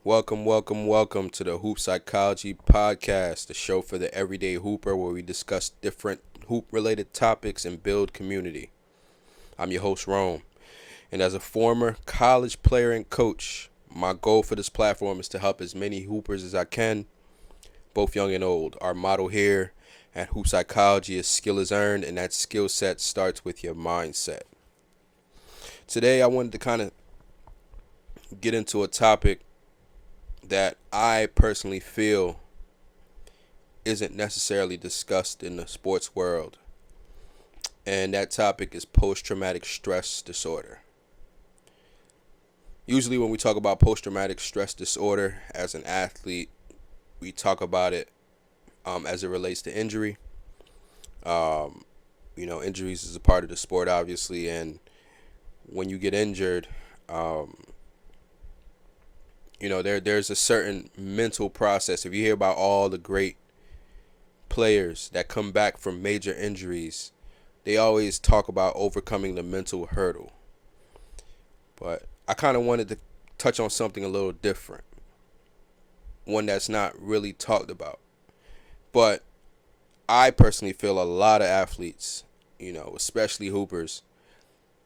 Welcome to the Hoop Psychology Podcast, the show for the everyday hooper where we discuss different hoop related topics and build community. I'm your host, Rome, and as a former college player and coach, my goal for this platform is to help as many hoopers as I can, both young and old. Our motto here at Hoop Psychology is skill is earned, and that skill set starts with your mindset. Today, I wanted to kind of get into a topic that I personally feel isn't necessarily discussed in the sports world. And that topic is post-traumatic stress disorder. Usually when we talk about post-traumatic stress disorder as an athlete, we talk about it as it relates to injury. Injuries is a part of the sport, obviously, and when you get injured, there's a certain mental process. If you hear about all the great players that come back from major injuries, they always talk about overcoming the mental hurdle. But I kind of wanted to touch on something a little different, one that's not really talked about. But I personally feel a lot of athletes, especially hoopers,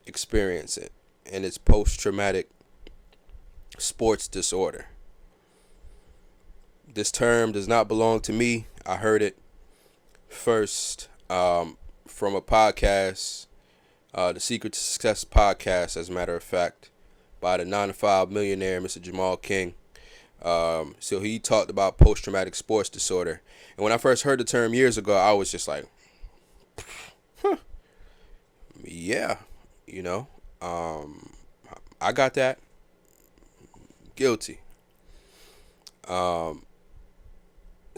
experience it, and it's post-traumatic sports disorder. This term does not belong to me. I heard it first from a podcast, the Secret to Success podcast, as a matter of fact, by the 9-to-5 millionaire, Mr. Jamal King. So he talked about post-traumatic sports disorder. And when I first heard the term years ago, I was just like, yeah, I got that. Guilty. So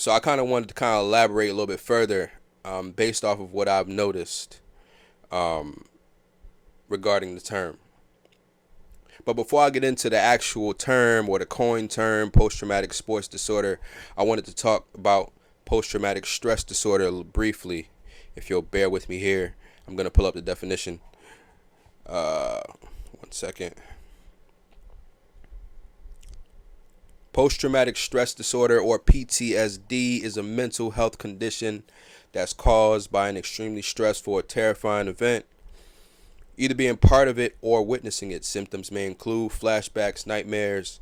I kind of wanted to elaborate a little bit further based off of what I've noticed regarding the term. But before I get into the actual term or the coined term post-traumatic sports disorder, I wanted to talk about post-traumatic stress disorder briefly. If you'll bear with me here, I'm going to pull up the definition. 1 second. Post-traumatic stress disorder, or PTSD, is a mental health condition that's caused by an extremely stressful or terrifying event, either being part of it or witnessing it. Symptoms may include flashbacks, nightmares,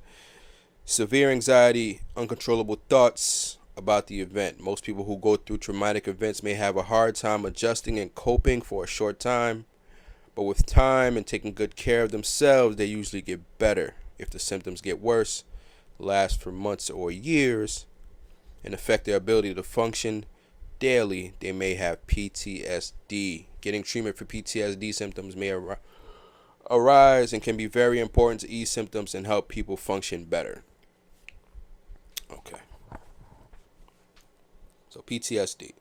severe anxiety, uncontrollable thoughts about the event. Most people who go through traumatic events may have a hard time adjusting and coping for a short time, but with time and taking good care of themselves, they usually get better. If the symptoms get worse, last for months or years, and affect their ability to function daily, they may have PTSD. Getting treatment for PTSD symptoms may arise and can be very important to ease symptoms and help people function better. Okay. So PTSD.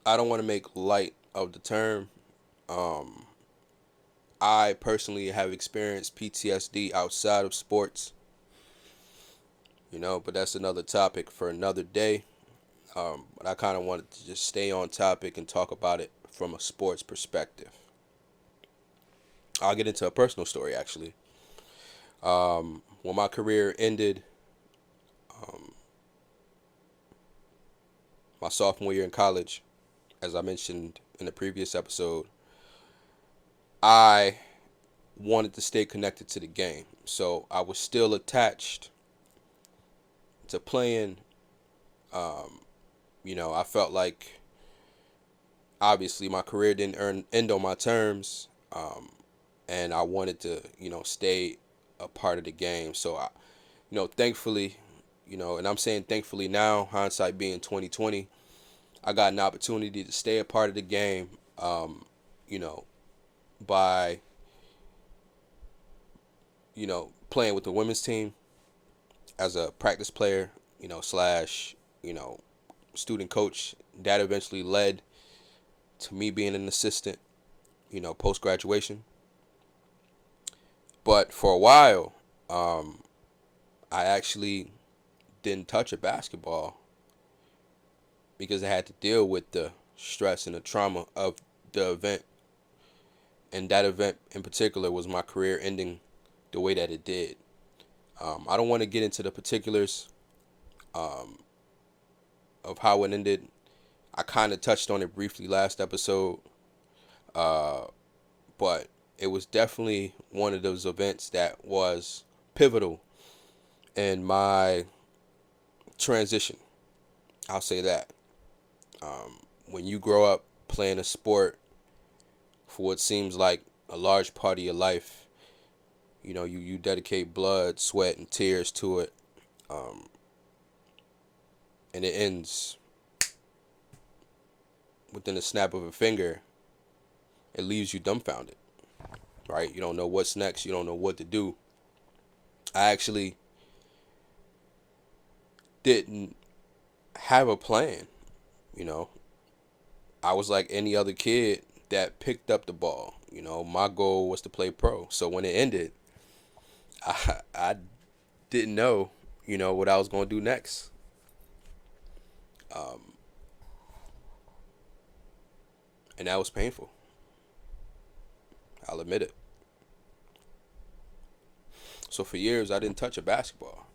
I don't want to make light of the term. I personally have experienced PTSD outside of sports, but that's another topic for another day. But I kind of wanted to just stay on topic and talk about it from a sports perspective. I'll get into a personal story, actually. When my career ended, my sophomore year in college, as I mentioned in the previous episode, I wanted to stay connected to the game. So I was still attached to playing. I felt like obviously my career didn't end on my terms. And I wanted to, stay a part of the game. So thankfully, and I'm saying thankfully now, hindsight being 2020, I got an opportunity to stay a part of the game, by, playing with the women's team as a practice player, slash, student coach. That eventually led to me being an assistant, post graduation. But for a while, I actually didn't touch a basketball because I had to deal with the stress and the trauma of the event. And that event in particular was my career ending the way that it did. I don't want to get into the particulars of how it ended. I kind of touched on it briefly last episode, but it was definitely one of those events that was pivotal in my transition. I'll say that. When you grow up playing a sport for what seems like a large part of your life, you dedicate blood, sweat, and tears to it, and it ends within a snap of a finger. It leaves you dumbfounded, right? You don't know what's next. You don't know what to do. I actually didn't have a plan, you know. I was like any other kid that picked up the ball. My goal was to play pro. So when it ended, I didn't know, what I was going to do next. And that was painful. I'll admit it. So for years, I didn't touch a basketball.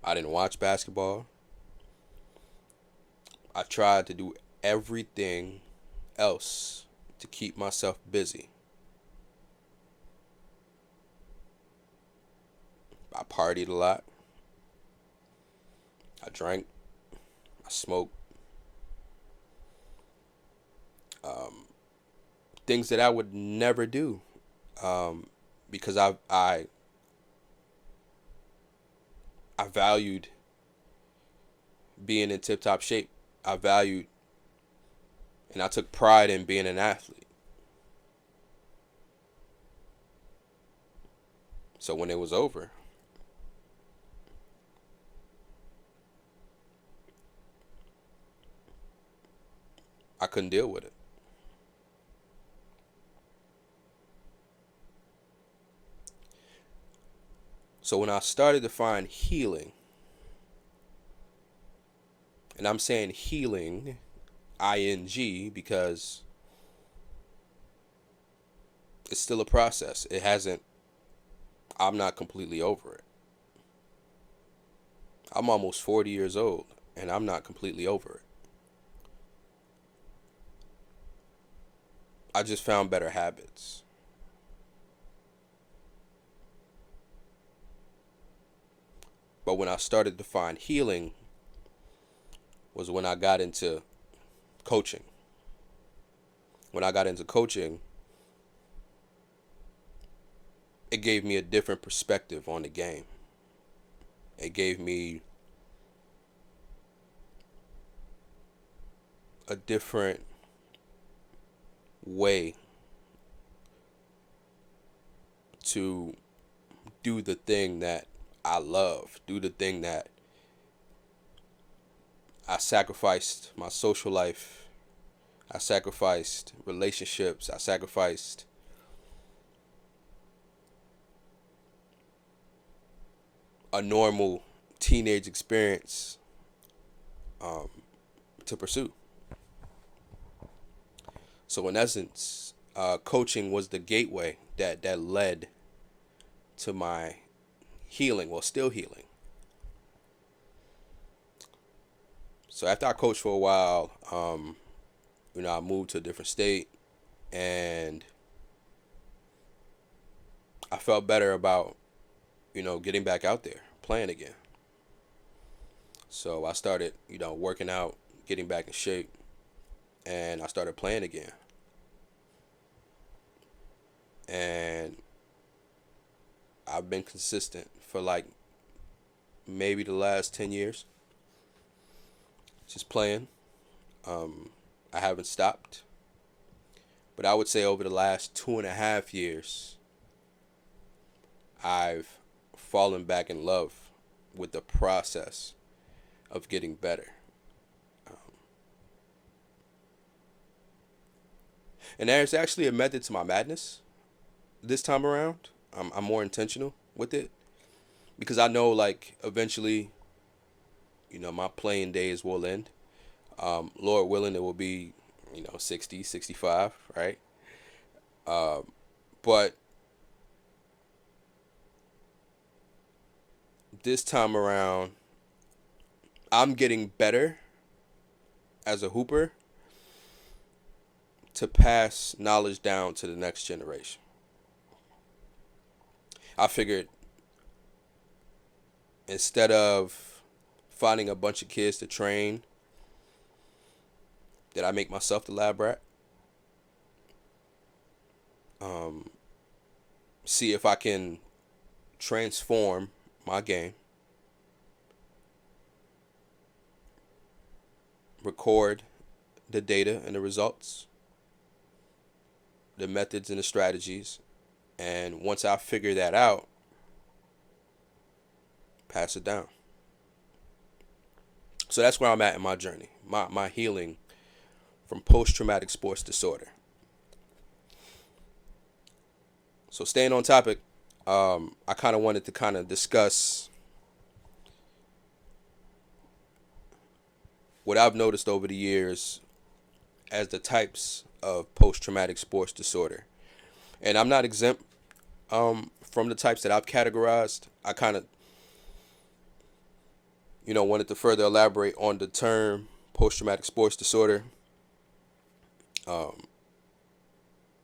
I didn't watch basketball. I tried to do everything else to keep myself busy. I partied a lot. I drank. I smoked. Things that I would never do, because I valued being in tip top shape. I valued and I took pride in being an athlete. So when it was over, I couldn't deal with it. So when I started to find healing, and I'm saying healing, ing, because it's still a process. I'm not completely over it. I'm almost 40 years old, and I'm not completely over it. I just found better habits. But when I started to find healing was when I got into coaching. When I got into coaching, it gave me a different perspective on the game. It gave me a different way to do the thing that I love, do the thing that I sacrificed my social life, I sacrificed relationships, I sacrificed a normal teenage experience to pursue. So in essence, coaching was the gateway that led to my healing, well, still healing. So after I coached for a while, I moved to a different state, and I felt better about, getting back out there, playing again. So I started, working out, getting back in shape, and I started playing again. And I've been consistent for like maybe the last 10 years, just playing. I haven't stopped. But I would say over the last 2.5 years, I've fallen back in love with the process of getting better. And there's actually a method to my madness this time around. I'm more intentional with it because I know, like, eventually, my playing days will end. Lord willing, it will be, 60, 65, right? But this time around, I'm getting better as a hooper to pass knowledge down to the next generation. I figured instead of finding a bunch of kids to train, that I make myself the lab rat. See if I can transform my game, record the data and the results, the methods and the strategies, and once I figure that out, pass it down. So that's where I'm at in my journey, my healing from post-traumatic sports disorder. So staying on topic, I kind of wanted to kind of discuss what I've noticed over the years as the types of post-traumatic sports disorder. And I'm not exempt from the types that I've categorized. I kind of, wanted to further elaborate on the term post-traumatic sports disorder,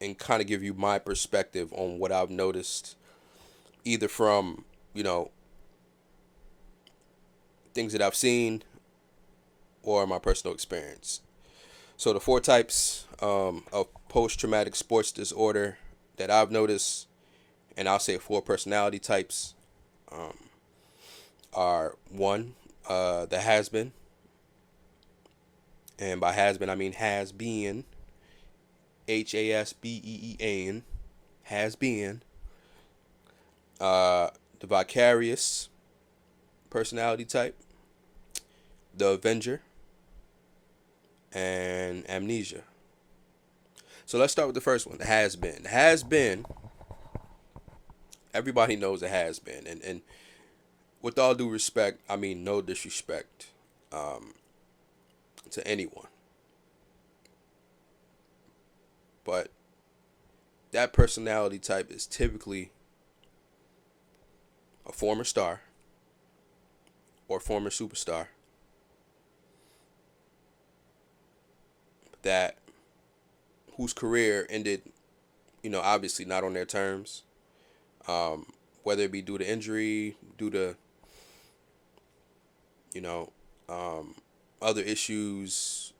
and kind of give you my perspective on what I've noticed, either from, things that I've seen or my personal experience. So the four types of post-traumatic sports disorder that I've noticed, and I'll say four personality types, are one, the has-been. And by has-been, I mean has-been. HASBEEN, has been. The Vicarious personality type, the Avenger, and Amnesia. So let's start with the first one, the has been. The has been, everybody knows it has been. And with all due respect, I mean no disrespect to anyone. But that personality type is typically a former star or former superstar that whose career ended, obviously not on their terms, whether it be due to injury, due to, other issues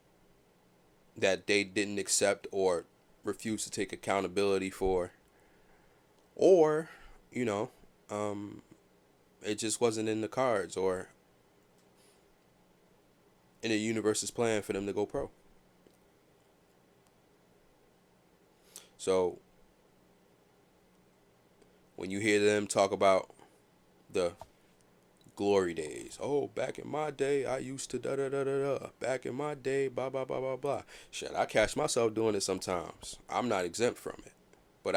that they didn't accept or refuse to take accountability for, or, it just wasn't in the cards or in the universe's plan for them to go pro. So when you hear them talk about the glory days, oh, back in my day, I used to da da da da da. Back in my day, blah blah blah blah blah. Shit, I catch myself doing it sometimes. I'm not exempt from it, but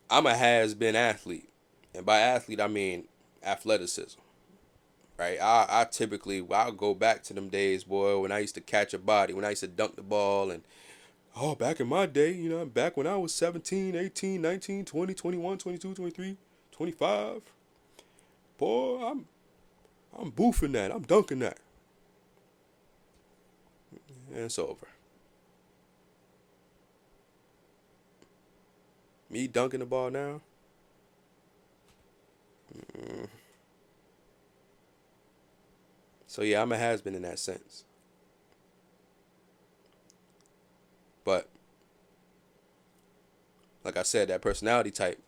I'm a has-been athlete, and by athlete I mean athleticism. Right? I typically I'll go back to them days, boy, when I used to catch a body, when I used to dunk the ball, and oh, back in my day, back when I was 17, 18, 19, 20, 21, 22, 23, 25. Boy, I'm boofing that. I'm dunking that. And it's over. Me dunking the ball now? So yeah, I'm a has-been in that sense. But like I said, that personality type,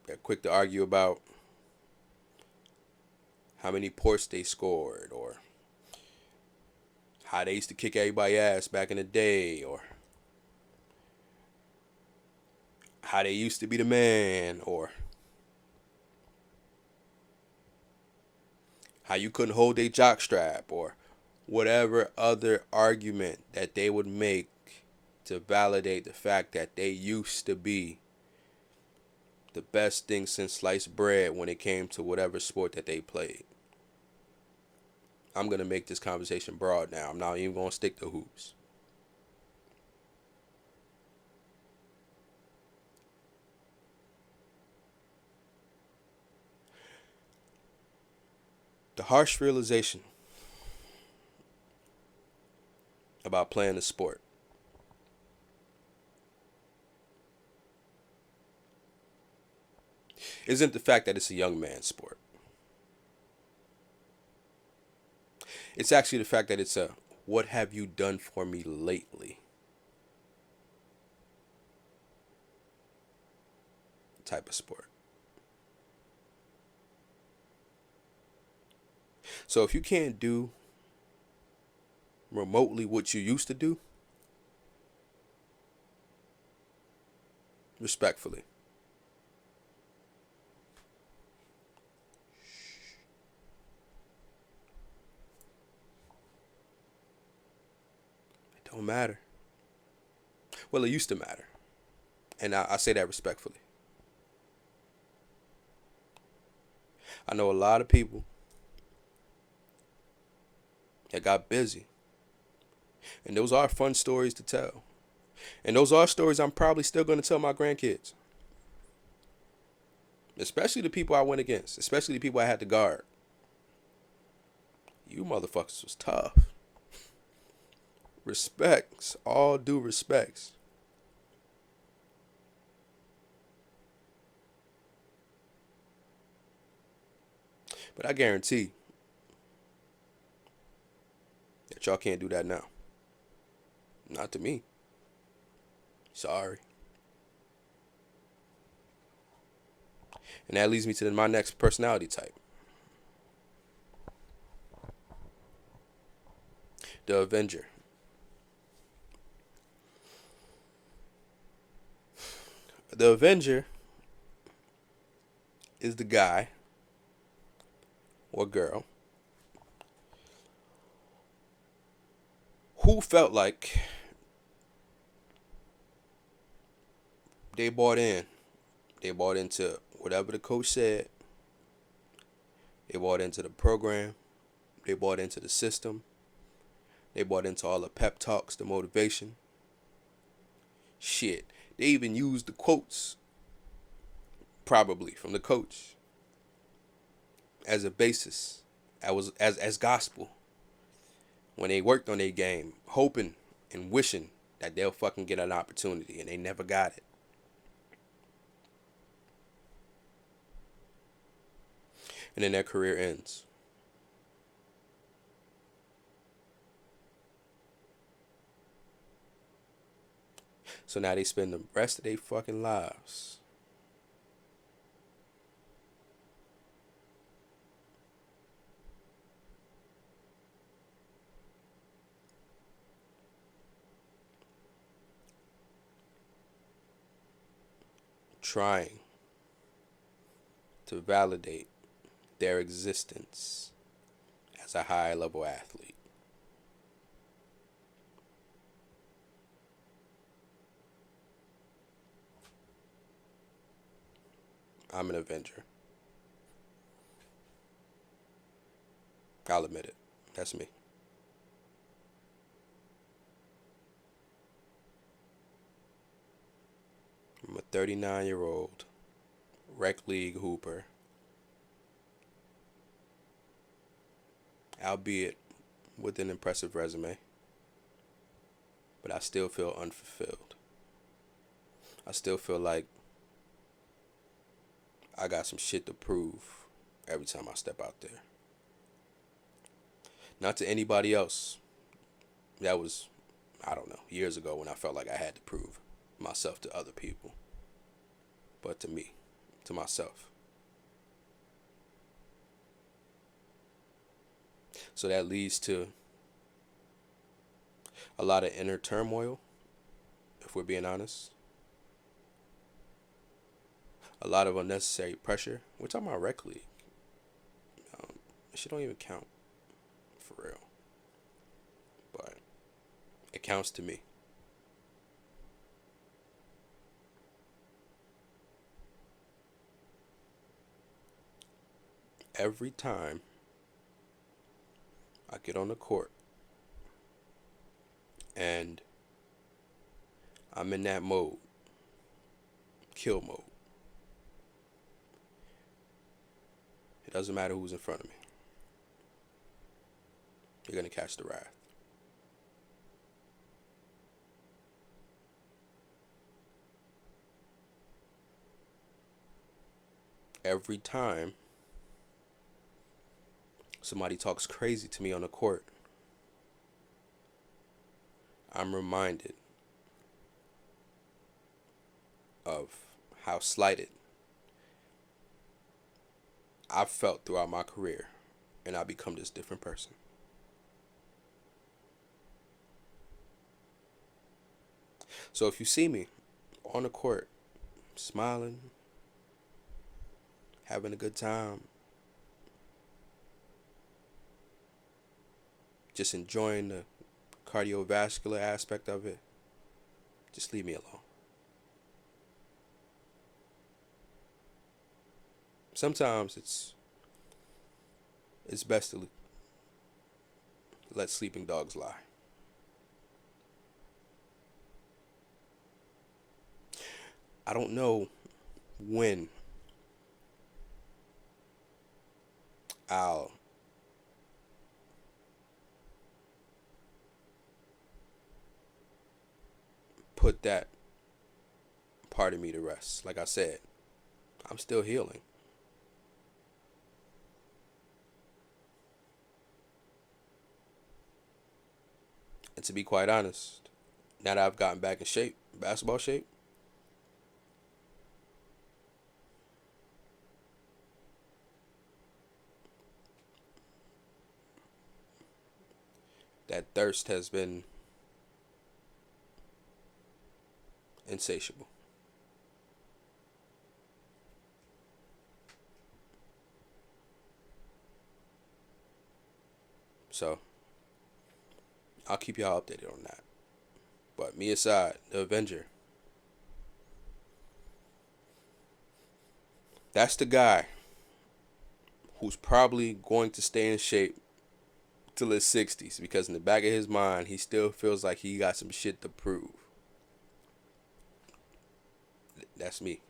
they're quick to argue about how many ports they scored, or how they used to kick everybody's ass back in the day, or how they used to be the man, or how you couldn't hold their jock strap, or whatever other argument that they would make to validate the fact that they used to be the best thing since sliced bread when it came to whatever sport that they played. I'm going to make this conversation broad now. I'm not even going to stick to hoops. The harsh realization about playing the sport isn't the fact that it's a young man's sport. It's actually the fact that it's a what have you done for me lately type of sport. So if you can't do remotely what you used to do, respectfully, it don't matter. Well, it used to matter. And I say that respectfully. I know a lot of people that got busy. And those are fun stories to tell. And those are stories I'm probably still going to tell my grandkids. Especially the people I went against. Especially the people I had to guard. You motherfuckers was tough. Respects. All due respects. But I guarantee that y'all can't do that now. Not to me. Sorry. And that leads me to my next personality type. The Avenger. The Avenger is the guy or girl who felt like they bought in. They bought into whatever the coach said. They bought into the program. They bought into the system. They bought into all the pep talks, the motivation. Shit. They even used the quotes, probably, from the coach as a basis, as gospel. When they worked on their game, hoping and wishing that they'll fucking get an opportunity, and they never got it. And then their career ends. So now they spend the rest of their fucking lives trying to validate their existence as a high level athlete. I'm an Avenger. I'll admit it. That's me. I'm a 39-year-old rec league hooper, albeit with an impressive resume, but I still feel unfulfilled. I still feel like I got some shit to prove every time I step out there. Not to anybody else. That was, I don't know, years ago when I felt like I had to prove myself to other people. But to me, to myself. So that leads to a lot of inner turmoil, if we're being honest. A lot of unnecessary pressure. We're talking about rec league. Shit don't even count, for real. But it counts to me. Every time I get on the court and I'm in that mode, kill mode, it doesn't matter who's in front of me. You're going to catch the wrath. Every time somebody talks crazy to me on the court, I'm reminded of how slighted I've felt throughout my career, and I become this different person. So if you see me on the court, smiling, having a good time, just enjoying the cardiovascular aspect of it, just leave me alone. Sometimes it's best to let sleeping dogs lie. I don't know when I'll put that part of me to rest. Like I said, I'm still healing. And to be quite honest, now that I've gotten back in shape, basketball shape, that thirst has been insatiable. So I'll keep y'all updated on that. But me aside, the Avenger, that's the guy who's probably going to stay in shape till his 60s, because in the back of his mind, he still feels like he got some shit to prove. That's me.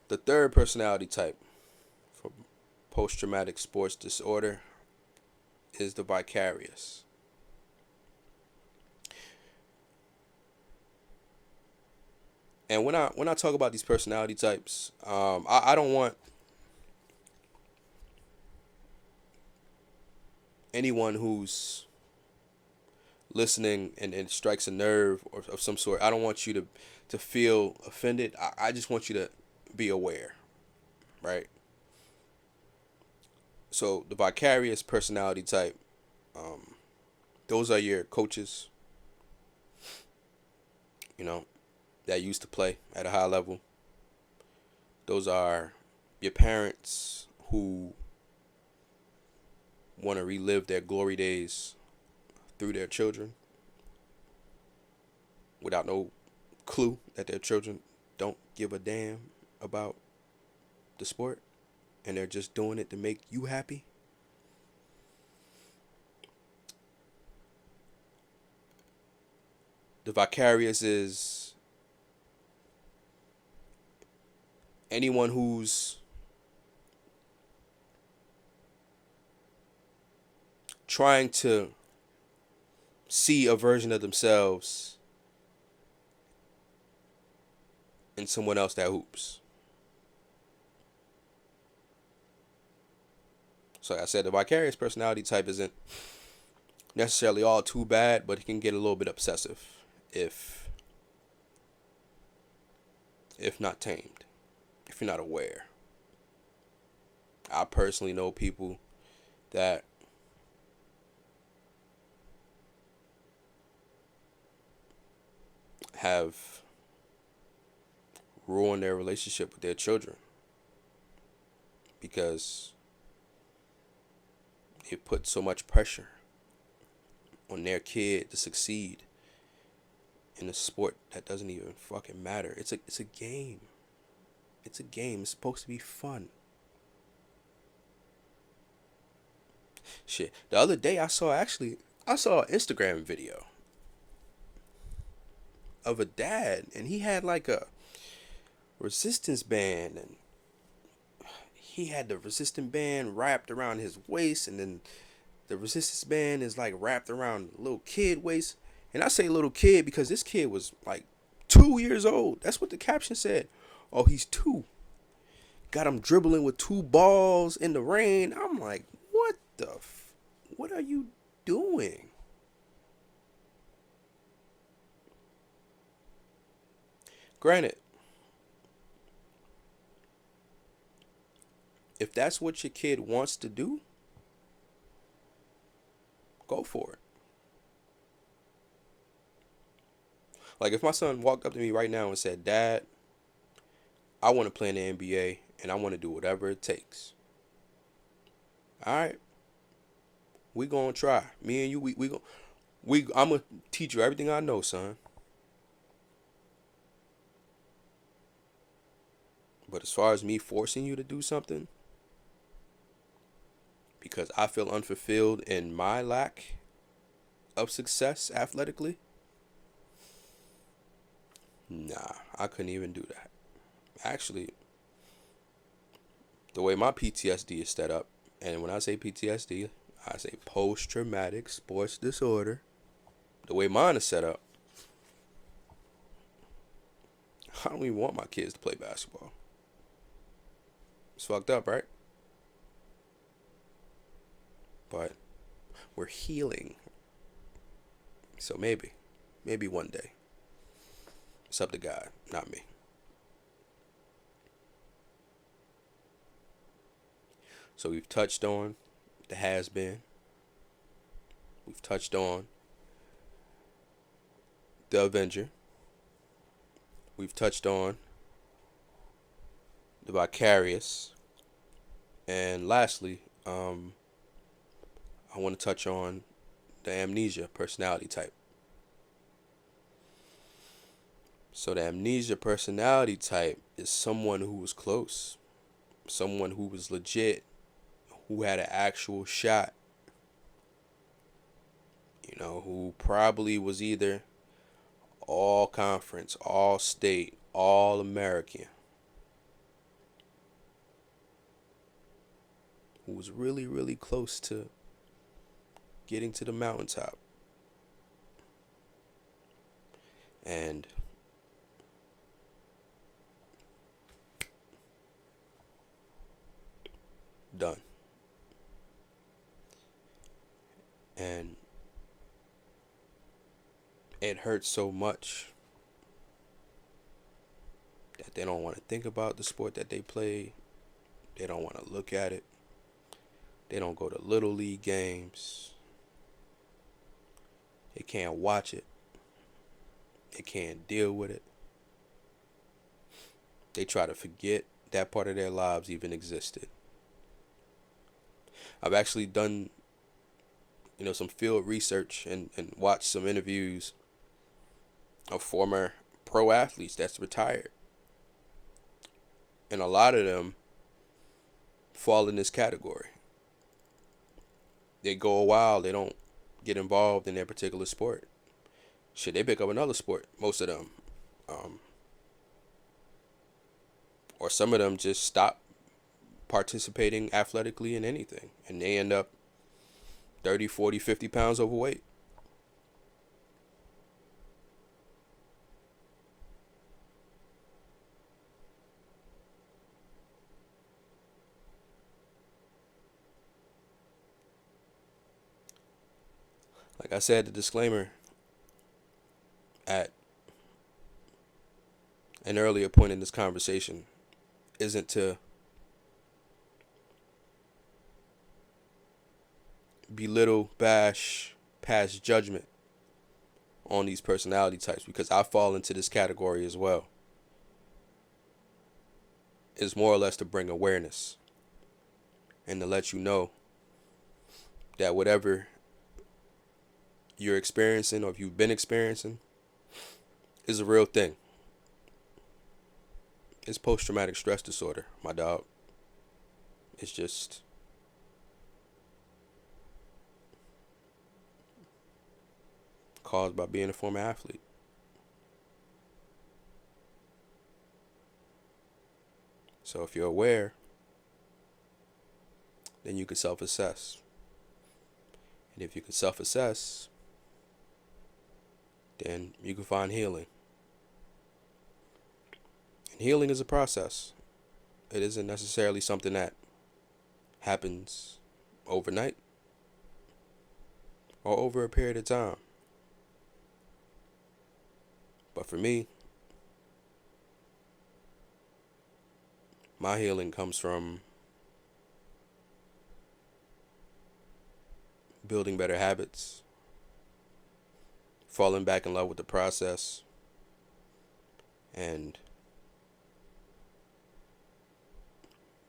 The third personality type for post-traumatic sports disorder is the Vicarious. And when I talk about these personality types, I don't want anyone who's listening and strikes a nerve or of some sort. I don't want you to feel offended. I just want you to be aware, right? So the Vicarious personality type, um, those are your coaches, you know, that used to play at a high level. Those are your parents who want to relive their glory days through their children without no clue that their children don't give a damn about the sport and they're just doing it to make you happy. The Vicarious is anyone who's trying to see a version of themselves in someone else that hoops. So like I said, the Vicarious personality type isn't necessarily all too bad, but it can get a little bit obsessive if not tamed, if you're not aware. I personally know people that have ruined their relationship with their children because they put so much pressure on their kid to succeed in a sport that doesn't even fucking matter. It's a game. It's a game. It's supposed to be fun. Shit. The other day I saw an Instagram video of a dad, and he had like a resistance band, and he had the resistance band wrapped around his waist, and then the resistance band is like wrapped around a little kid waist. And I say little kid because this kid was like 2 years old. That's what the caption said. Oh, he's two. Got him dribbling with two balls in the rain. I'm like, what are you doing? Granted, if that's what your kid wants to do, go for it. Like if my son walked up to me right now and said, "Dad, I want to play in the NBA and I want to do whatever it takes." All right, we gonna try. Me and you, we I'm gonna teach you everything I know, son. But as far as me forcing you to do something because I feel unfulfilled in my lack of success athletically, nah, I couldn't even do that. Actually, the way my PTSD is set up, and when I say PTSD, I say post traumatic sports disorder. The way mine is set up, I don't even want my kids to play basketball. It's fucked up, right? But we're healing. So maybe one day. It's up to God, not me. So we've touched on the has been. We've touched on the Avenger. We've touched on the Vicarious. And lastly, I want to touch on the Amnesia personality type. So the Amnesia personality type is someone who was close, someone who was legit, who had an actual shot, who probably was either all conference, all state, all American, who was really, really close to getting to the mountaintop. And done. And it hurts so much that they don't want to think about the sport that they play. They don't want to look at it. They don't go to little league games. They can't watch it. They can't deal with it. They try to forget that part of their lives even existed. I've actually done, some field research and watched some interviews of former pro athletes that's retired. And a lot of them fall in this category. They go a while, they don't get involved in their particular sport. Shit, they pick up another sport, most of them. Or some of them just stop participating athletically in anything. And they end up 30, 40, 50 pounds overweight. Like I said, the disclaimer at an earlier point in this conversation isn't to belittle, bash, pass judgment on these personality types, because I fall into this category as well. It's more or less to bring awareness and to let you know that whatever you're experiencing or if you've been experiencing is a real thing. It's post-traumatic stress disorder, my dog. It's just caused by being a former athlete. So if you're aware, then you can self-assess. And if you can self-assess, then you can find healing. And healing is a process. It isn't necessarily something that happens overnight or over a period of time. But for me, my healing comes from building better habits, falling back in love with the process, and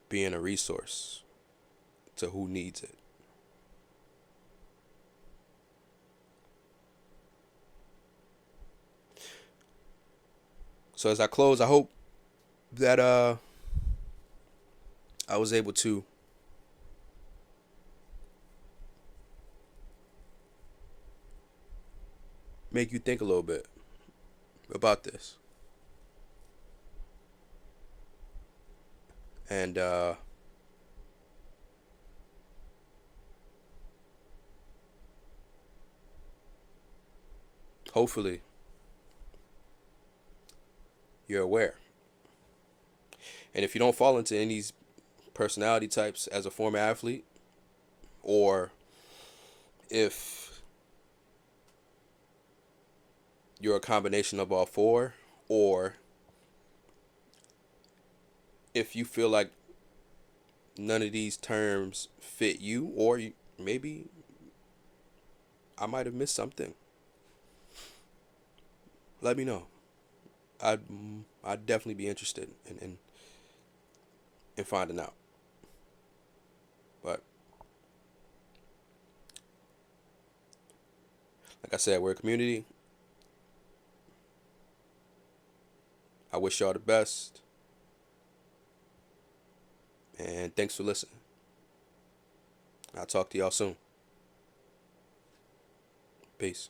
being a resource to who needs it. So as I close, I hope that I was able to make you think a little bit about this. And hopefully you're aware. And if you don't fall into any of these personality types as a former athlete, or if you're a combination of all four, or if you feel like none of these terms fit you, or maybe I might have missed something, let me know. I'd definitely be interested in finding out. But like I said, we're a community. I wish y'all the best. And thanks for listening. I'll talk to y'all soon. Peace.